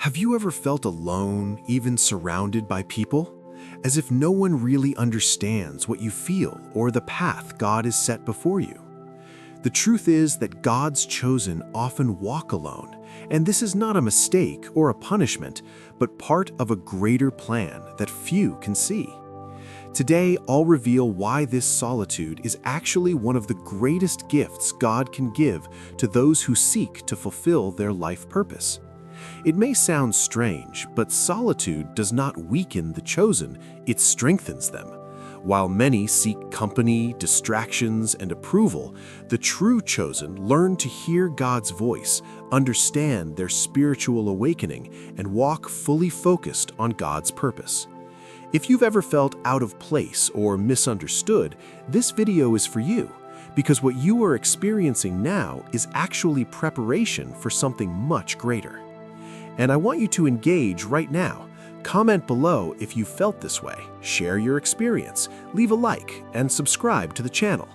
Have you ever felt alone, even surrounded by people? As if no one really understands what you feel or the path God has set before you. The truth is that God's chosen often walk alone, and this is not a mistake or a punishment, but part of a greater plan that few can see. Today, I'll reveal why this solitude is actually one of the greatest gifts God can give to those who seek to fulfill their life purpose. It may sound strange, but solitude does not weaken the chosen, it strengthens them. While many seek company, distractions, and approval, the true chosen learn to hear God's voice, understand their spiritual awakening, and walk fully focused on God's purpose. If you've ever felt out of place or misunderstood, this video is for you, because what you are experiencing now is actually preparation for something much greater. And I want you to engage right now. Comment below if you felt this way, share your experience, leave a like, and subscribe to the channel.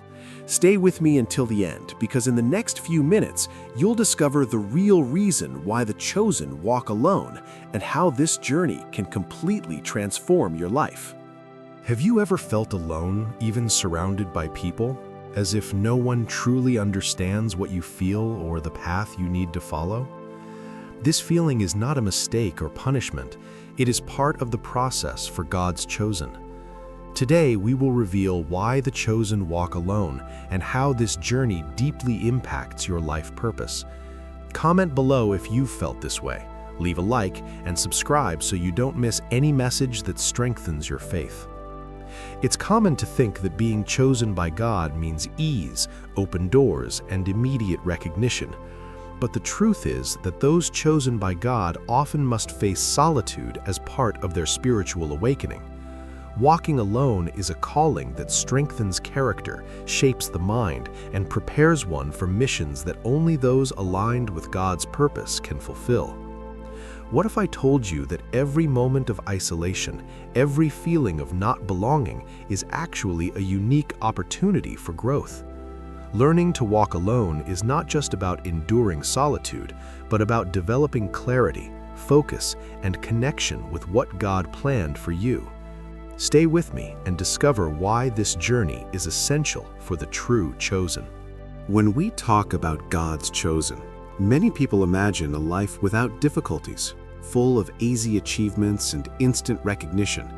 Stay with me until the end, because in the next few minutes, you'll discover the real reason why the chosen walk alone and how this journey can completely transform your life. Have you ever felt alone, even surrounded by people, as if no one truly understands what you feel or the path you need to follow? This feeling is not a mistake or punishment. It is part of the process for God's chosen. Today, we will reveal why the chosen walk alone and how this journey deeply impacts your life purpose. Comment below if you've felt this way. Leave a like and subscribe so you don't miss any message that strengthens your faith. It's common to think that being chosen by God means ease, open doors, and immediate recognition. But the truth is that those chosen by God often must face solitude as part of their spiritual awakening. Walking alone is a calling that strengthens character, shapes the mind, and prepares one for missions that only those aligned with God's purpose can fulfill. What if I told you that every moment of isolation, every feeling of not belonging, is actually a unique opportunity for growth? Learning to walk alone is not just about enduring solitude, but about developing clarity, focus, and connection with what God planned for you. Stay with me and discover why this journey is essential for the true chosen. When we talk about God's chosen, many people imagine a life without difficulties, full of easy achievements and instant recognition.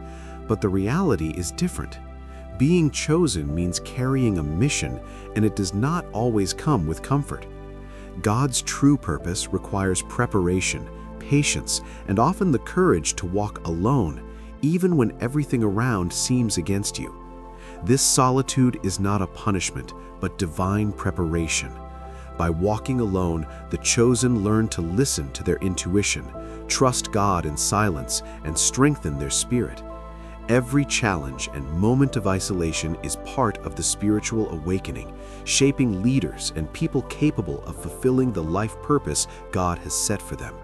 But the reality is different. Being chosen means carrying a mission, and it does not always come with comfort. God's true purpose requires preparation, patience, and often the courage to walk alone, even when everything around seems against you. This solitude is not a punishment, but divine preparation. By walking alone, the chosen learn to listen to their intuition, trust God in silence, and strengthen their spirit. Every challenge and moment of isolation is part of the spiritual awakening, shaping leaders and people capable of fulfilling the life purpose God has set for them.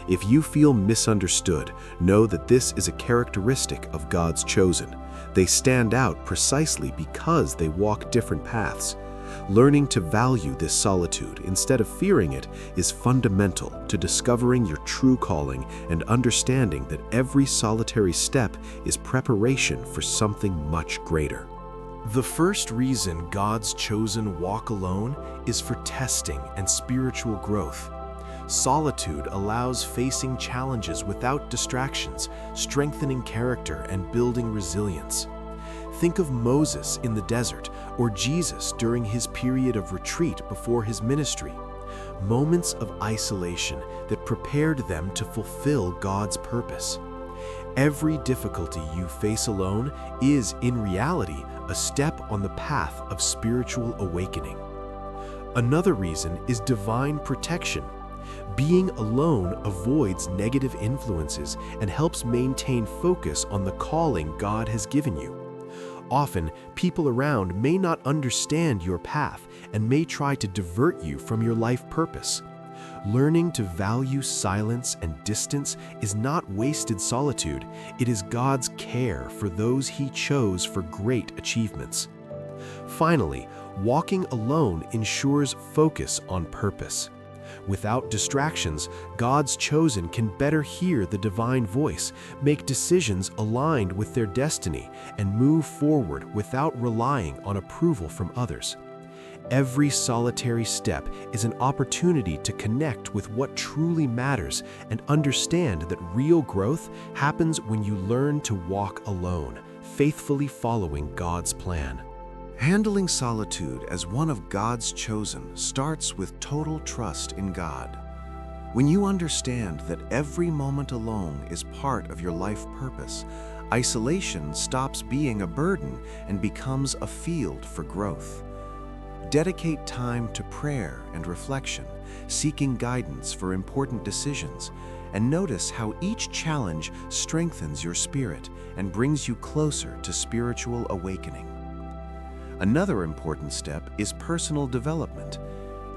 If you feel misunderstood, know that this is a characteristic of God's chosen. They stand out precisely because they walk different paths. Learning to value this solitude instead of fearing it is fundamental to discovering your true calling and understanding that every solitary step is preparation for something much greater. The first reason God's chosen walk alone is for testing and spiritual growth. Solitude allows facing challenges without distractions, strengthening character and building resilience. Think of Moses in the desert or Jesus during his period of retreat before his ministry. Moments of isolation that prepared them to fulfill God's purpose. Every difficulty you face alone is, in reality, a step on the path of spiritual awakening. Another reason is divine protection. Being alone avoids negative influences and helps maintain focus on the calling God has given you. Often, people around may not understand your path and may try to divert you from your life purpose. Learning to value silence and distance is not wasted solitude, it is God's care for those He chose for great achievements. Finally, walking alone ensures focus on purpose. Without distractions, God's chosen can better hear the divine voice, make decisions aligned with their destiny, and move forward without relying on approval from others. Every solitary step is an opportunity to connect with what truly matters and understand that real growth happens when you learn to walk alone, faithfully following God's plan. Handling solitude as one of God's chosen starts with total trust in God. When you understand that every moment alone is part of your life purpose, isolation stops being a burden and becomes a field for growth. Dedicate time to prayer and reflection, seeking guidance for important decisions, and notice how each challenge strengthens your spirit and brings you closer to spiritual awakening. Another important step is personal development.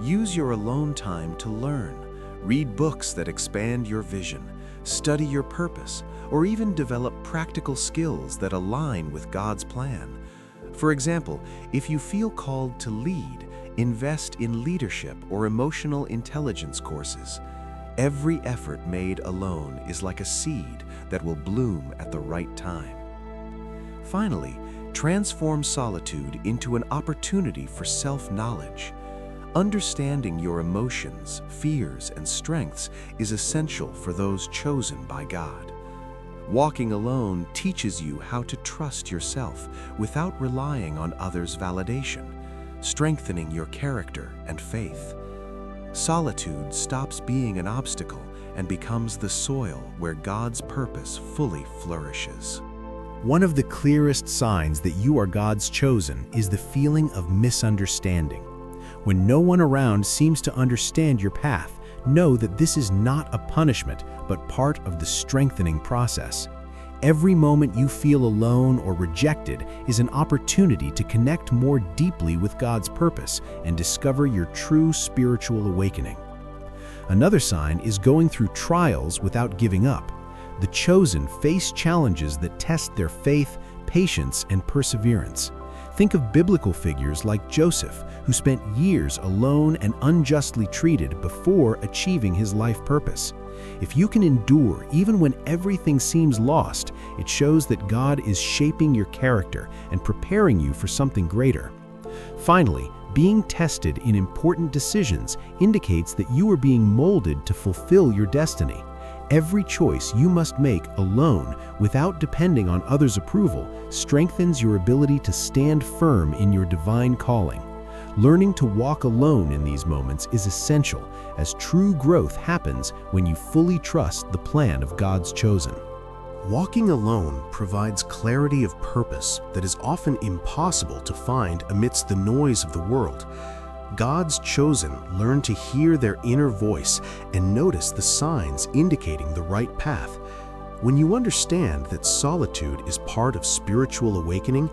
Use your alone time to learn. Read books that expand your vision, study your purpose, or even develop practical skills that align with God's plan. For example, if you feel called to lead, invest in leadership or emotional intelligence courses. Every effort made alone is like a seed that will bloom at the right time. Finally, transform solitude into an opportunity for self-knowledge. Understanding your emotions, fears, and strengths is essential for those chosen by God. Walking alone teaches you how to trust yourself without relying on others' validation, strengthening your character and faith. Solitude stops being an obstacle and becomes the soil where God's purpose fully flourishes. One of the clearest signs that you are God's chosen is the feeling of misunderstanding. When no one around seems to understand your path, know that this is not a punishment, but part of the strengthening process. Every moment you feel alone or rejected is an opportunity to connect more deeply with God's purpose and discover your true spiritual awakening. Another sign is going through trials without giving up. The chosen face challenges that test their faith, patience, and perseverance. Think of biblical figures like Joseph, who spent years alone and unjustly treated before achieving his life purpose. If you can endure even when everything seems lost, it shows that God is shaping your character and preparing you for something greater. Finally, being tested in important decisions indicates that you are being molded to fulfill your destiny. Every choice you must make alone, without depending on others' approval, strengthens your ability to stand firm in your divine calling. Learning to walk alone in these moments is essential, as true growth happens when you fully trust the plan of God's chosen. Walking alone provides clarity of purpose that is often impossible to find amidst the noise of the world. God's chosen learn to hear their inner voice and notice the signs indicating the right path. When you understand that solitude is part of spiritual awakening,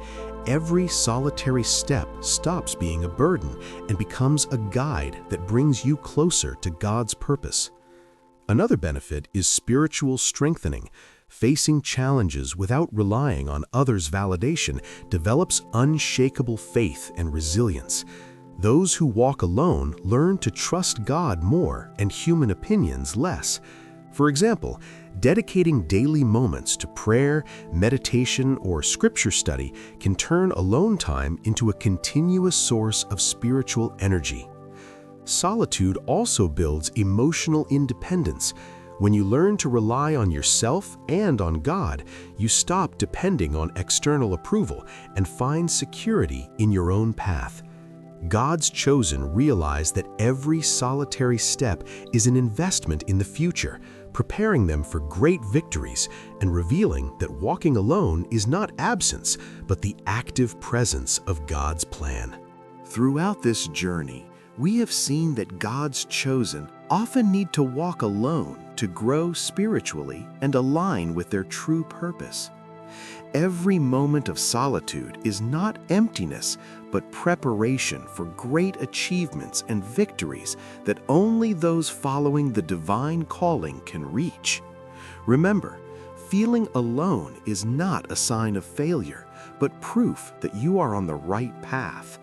every solitary step stops being a burden and becomes a guide that brings you closer to God's purpose. Another benefit is spiritual strengthening. Facing challenges without relying on others' validation develops unshakable faith and resilience. Those who walk alone learn to trust God more and human opinions less. For example, dedicating daily moments to prayer, meditation, or scripture study can turn alone time into a continuous source of spiritual energy. Solitude also builds emotional independence. When you learn to rely on yourself and on God, you stop depending on external approval and find security in your own path. God's chosen realize that every solitary step is an investment in the future, preparing them for great victories and revealing that walking alone is not absence, but the active presence of God's plan. Throughout this journey, we have seen that God's chosen often need to walk alone to grow spiritually and align with their true purpose. Every moment of solitude is not emptiness, but preparation for great achievements and victories that only those following the divine calling can reach. Remember, feeling alone is not a sign of failure, but proof that you are on the right path.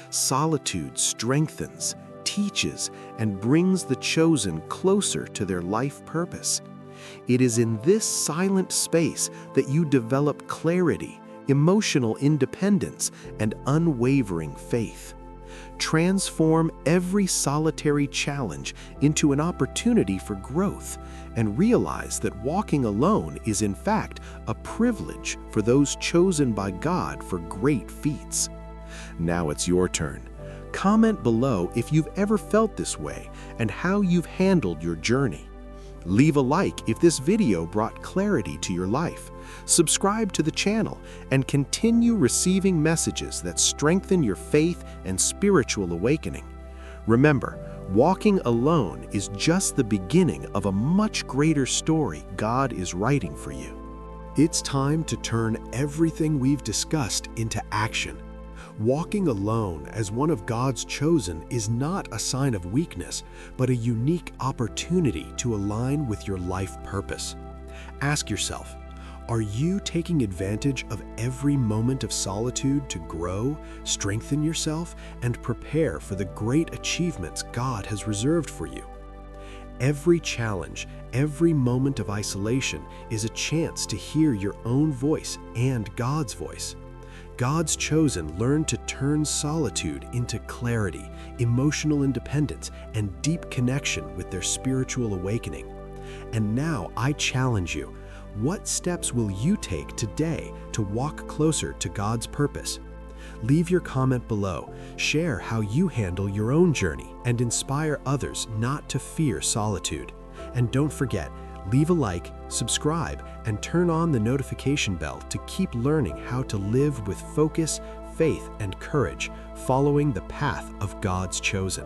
Solitude strengthens, teaches and brings the chosen closer to their life purpose. It is in this silent space that you develop clarity, emotional independence, and unwavering faith. Transform every solitary challenge into an opportunity for growth, and realize that walking alone is in fact a privilege for those chosen by God for great feats. Now it's your turn. Comment below if you've ever felt this way and how you've handled your journey. Leave a like if this video brought clarity to your life. Subscribe to the channel and continue receiving messages that strengthen your faith and spiritual awakening. Remember, walking alone is just the beginning of a much greater story God is writing for you. It's time to turn everything we've discussed into action. Walking alone as one of God's chosen is not a sign of weakness, but a unique opportunity to align with your life purpose. Ask yourself, are you taking advantage of every moment of solitude to grow, strengthen yourself, and prepare for the great achievements God has reserved for you? Every challenge, every moment of isolation is a chance to hear your own voice and God's voice. God's chosen learn to turn solitude into clarity, emotional independence, and deep connection with their spiritual awakening. And now I challenge you, what steps will you take today to walk closer to God's purpose? Leave your comment below, share how you handle your own journey, and inspire others not to fear solitude. And don't forget, leave a like, subscribe, and turn on the notification bell to keep learning how to live with focus, faith, and courage, following the path of God's chosen.